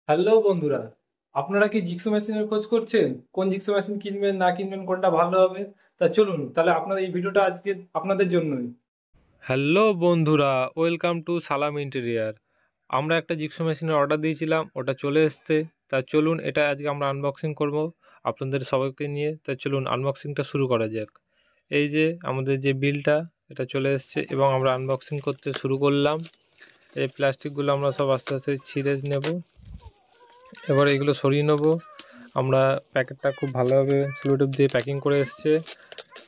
Hello বন্ধুরা, আপনারা কি জিক্সো মেশিনের খোঁজ করছেন? কোন জিক্সো মেশিন কিনবেন না কিনবেন, কোনটা ভালো হবে? তা চলুন তাহলে আপনাদের এই ভিডিওটা আজকে আপনাদের জন্যই। হ্যালো বন্ধুরা, ওয়েলকাম টু সালাম ইন্টেরিয়ার। আমরা একটা জিক্সো মেশিনের অর্ডার দিয়েছিলাম, ওটা চলে এসছে। তা চলুন এটা আজকে আমরা আনবক্সিং করব আপনাদের সবাইকে নিয়ে। তা চলুন আনবক্সিংটা শুরু করা যাক। এই যে আমাদের যে বিলটা, এটা চলে এসছে এবং আমরা আনবক্সিং করতে শুরু করলাম। এই প্লাস্টিকগুলো আমরা সব আস্তে আস্তে ছিঁড়ে নেব। এবার এগুলো সরিয়ে নেব। আমরা প্যাকেটটা খুব ভালোভাবে সেলোটেপ দিয়ে প্যাকিং করে এসছে,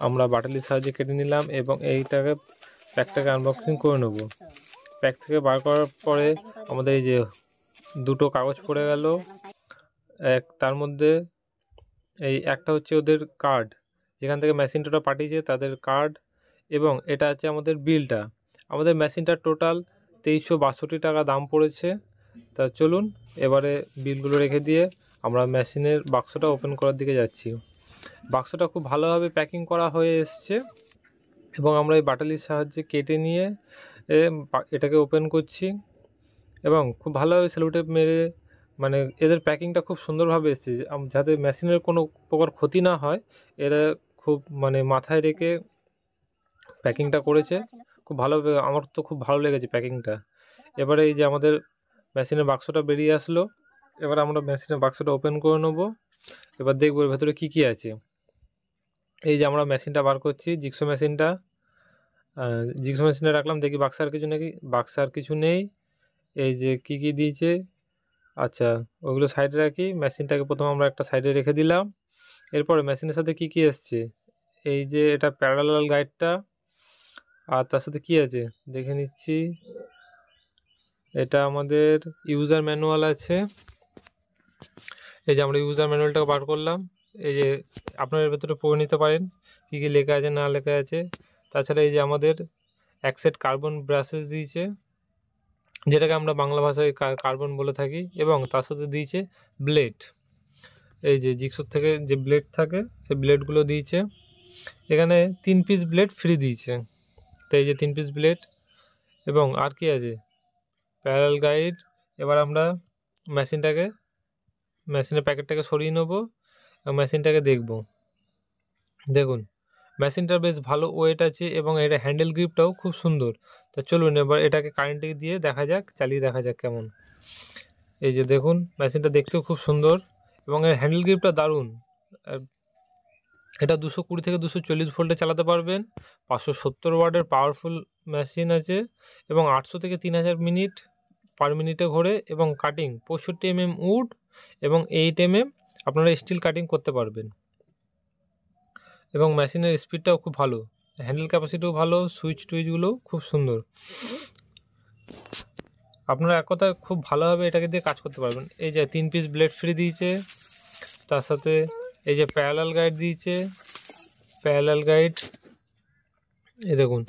আমরা বাটালির সাহায্যে কেটে নিলাম এবং এইটাকে প্যাকটাকে আনবক্সিং করে নেব। প্যাক থেকে বার করার পরে আমাদের এই যে দুটো কাগজ পড়ে গেল। তার মধ্যে এই একটা হচ্ছে ওদের কার্ড, যেখান থেকে মেশিনটা পাঠিয়েছে তাদের কার্ড, এবং এটা আছে আমাদের বিলটা। আমাদের মেশিনটার টোটাল 2362 টাকা দাম পড়েছে। তা চলুন এবারে বিলগুলো রেখে দিয়ে আমরা মেশিনের বাক্সটা ওপেন করার দিকে যাচ্ছি। বাক্সটা খুব ভালোভাবে প্যাকিং করা হয়ে এসছে এবং আমরা এই বাটালির সাহায্যে কেটে নিয়ে এটাকে ওপেন করছি এবং খুব ভালোভাবে সেলোটেপ মেরে, মানে এদের প্যাকিংটা খুব সুন্দরভাবে এসেছে যাতে মেশিনের কোনো প্রকার ক্ষতি না হয়। এরা খুব মানে মাথায় রেখে প্যাকিংটা করেছে খুব ভালোভাবে। আমার তো খুব ভালো লেগেছে প্যাকিংটা। এবারে এই যে আমাদের মেশিনের বাক্সটা বেরিয়ে আসলো, এবার আমরা মেশিনের বাক্সটা ওপেন করে নেবো। এবার দেখবো এর ভেতরে কী কী আছে। এই যে আমরা মেশিনটা বার করছি, জিক্সো মেশিনটা জিক্সো মেশিনে রাখলাম, দেখি বাক্সে আর কিছু নাকি, বাক্সে আর কিছু নেই। এই যে কি কি দিয়েছে, আচ্ছা ওগুলো সাইডে রাখি। মেশিনটাকে প্রথমে আমরা একটা সাইডে রেখে দিলাম। এরপরে মেশিনের সাথে কি কি এসছে, এই যে এটা প্যারালাল গাইডটা, আর তার সাথে কি আছে দেখে নিচ্ছি। এটা আমাদের ইউজার ম্যানুয়াল আছে। এই যে আমরা ইউজার ম্যানুয়ালটাকে বার করলাম। এই যে আপনার এর ভেতরে পড়ে নিতে পারেন কী কী লেখা আছে না লেখা আছে। তাছাড়া এই যে আমাদের এক সেট কার্বন ব্রাশেস দিয়েছে, যেটাকে আমরা বাংলা ভাষায় কার্বন বলে থাকি, এবং তার সাথে দিয়েছে ব্লেড। এই যে জিক্সোর থেকে যে ব্লেড থাকে সেই ব্লেডগুলো দিয়েছে। এখানে 3 পিস ব্লেড ফ্রি দিয়েছে। তো এই যে 3 পিস ব্লেড, এবং আর কি আছে, প্যারাল গাইড। এবার আমরা মেশিনের প্যাকেটটাকে সরিয়ে নেবো এবং মেশিনটাকে দেখব। দেখুন মেশিনটার বেশ ভালো ওয়েট আছে এবং এটা হ্যান্ডেল গ্রিপটাও খুব সুন্দর। তা চলুন এবার এটাকে কারেন্টে দিয়ে দেখা যাক, চালিয়ে দেখা যাক কেমন। এই যে দেখুন মেশিনটা দেখতেও খুব সুন্দর এবং এর হ্যান্ডেল গ্রিপটা দারুণ। এটা 220 থেকে 240 ভোল্টে চালাতে পারবেন। 570 ওয়াটের পাওয়ারফুল মেশিন আছে এবং 800 থেকে 3000 মিনিট পার মিনিটে ঘোরে, এবং কাটিং 65 উড এবং 8 আপনারা স্টিল কাটিং করতে পারবেন। এবং মেশিনের স্পিডটাও খুব ভালো, হ্যান্ডেল ক্যাপাসিটিও ভালো, সুইচগুলোও খুব সুন্দর। আপনারা এক কথায় খুব ভালোভাবে এটাকে দিয়ে কাজ করতে পারবেন। এই যে 3 পিস ব্লেড ফ্রি দিয়েছে, তার সাথে এই যে প্যারালাল গাইড দিয়েছে, প্যারালাল গাইড। এই দেখুন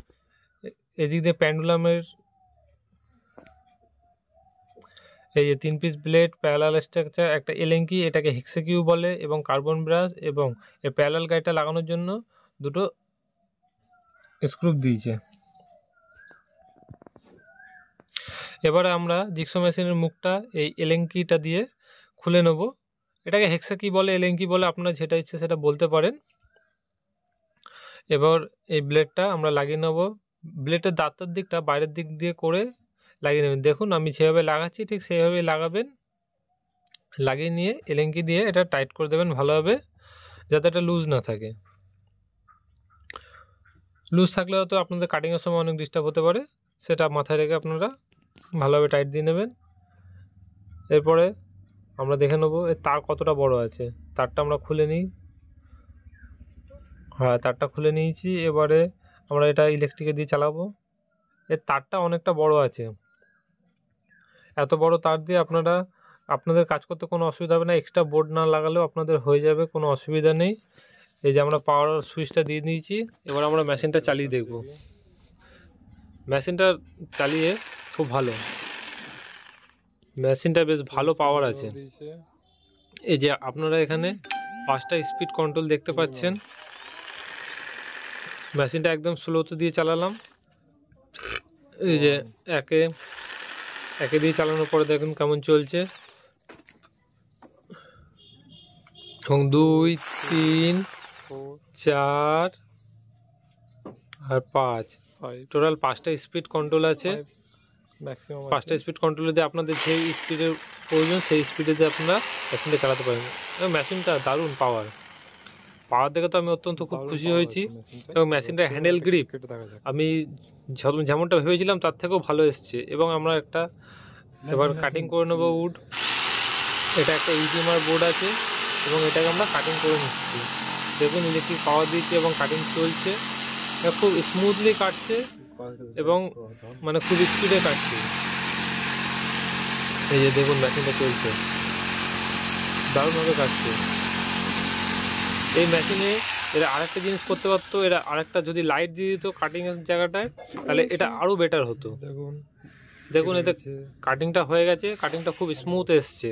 এদিক দিয়ে প্যান্ডুলামের, এই যে 3 পিস ব্লেড, প্যারালাল স্ট্রাকচার, একটা এলেঙ্কি, এটাকে হেক্সাকিউ বলে, এবং কার্বন ব্রাশ, এবং এই প্যারালাল গাইডটা লাগানোর জন্য দুটো স্ক্রু দিয়েছে। এবারে আমরা জিক্সো মেশিনের মুখটা এই এলেঙ্কিটা দিয়ে খুলে নেব। এটাকে হেক্সাকি বলে, এলেঙ্কি বলে, আপনারা যেটা ইচ্ছে সেটা বলতে পারেন। এবার এই ব্লেডটা আমরা লাগিয়ে নেব। ব্লেডের দাঁতের দিকটা বাইরের দিক দিয়ে করে লাগিয়ে নেবেন। দেখুন আমি যেভাবে লাগাচ্ছি ঠিক সেইভাবেই লাগাবেন। লাগিয়ে নিয়ে এলেঙ্কি দিয়ে এটা টাইট করে দেবেন ভালোভাবে, যাতে এটা লুজ না থাকে। লুজ থাকলে হয়তো আপনাদের কাটিংয়ের সময় অনেক ডিস্টার্ব হতে পারে, সেটা মাথায় রেখে আপনারা ভালোভাবে টাইট দিয়ে নেবেন। এরপরে আমরা দেখে নেবো এর তার কতটা বড় আছে। তারটা আমরা খুলে নিই। হ্যাঁ, তারটা খুলে নিয়েছি। এবারে আমরা এটা ইলেকট্রিকে দিয়ে চালাবো। এর তারটা অনেকটা বড় আছে। এত বড় তার দিয়ে আপনাদের কাজ করতে কোনো অসুবিধা হবে না। এক্সট্রা বোর্ড না লাগালেও আপনাদের হয়ে যাবে, কোনো অসুবিধা নেই। এই যে আমরা পাওয়ার সুইচটা দিয়ে দিয়েছি। এবার আমরা মেশিনটা চালিয়ে দেখব। মেশিনটা চালিয়ে খুব ভালো, মেশিনটা বেশ ভালো পাওয়ার আছে। এই যে আপনারা এখানে 5টা স্পিড কন্ট্রোল দেখতে পাচ্ছেন। মেশিনটা একদম স্লোতে দিয়ে চালালাম। এই যে একে দিয়ে চালানোর পরে দেখুন কেমন চলছে। এবং 2 3 4 আর 5 টোটাল 5টা স্পিড কন্ট্রোল আছে। 5টা স্পিড কন্ট্রোল দিয়ে আপনাদের যে স্পিডের প্রয়োজন সেই স্পিডে দিয়ে আপনারা মেশিনটা চালাতে পারেন। মেশিনটা দারুণ পাওয়ার দেখে তো আমি অত্যন্ত খুব খুশি হয়েছি। এবং মেশিনটার হ্যান্ডেল গ্রিপ আমি যেমনটা ভেবেছিলাম তার থেকেও ভালো এসছে। এবং আমরা একটা এবার কাটিং করে নেবো উড। এটা একটা ইজিএমআর বোর্ড আছে এবং এটাকে আমরা কাটিং করে নিচ্ছি। দেখুন ইলেকট্রিক পাওয়ার দিচ্ছে এবং কাটিং চলছে। এটা খুব স্মুথলি কাটছে এবং মানে খুব স্পিডে কাটছে। এই যে দেখুন মেশিনটা চলছে, দারুণভাবে কাটছে। এই মেশিনে এরা আরেকটা জিনিস করতে পারতো, এরা আরেকটা যদি লাইট দিয়ে দিত কাটিংয়ের জায়গাটায় তাহলে এটা আরও বেটার হতো। দেখুন এতে কাটিংটা হয়ে গেছে, কাটিংটা খুব স্মুথ এসছে।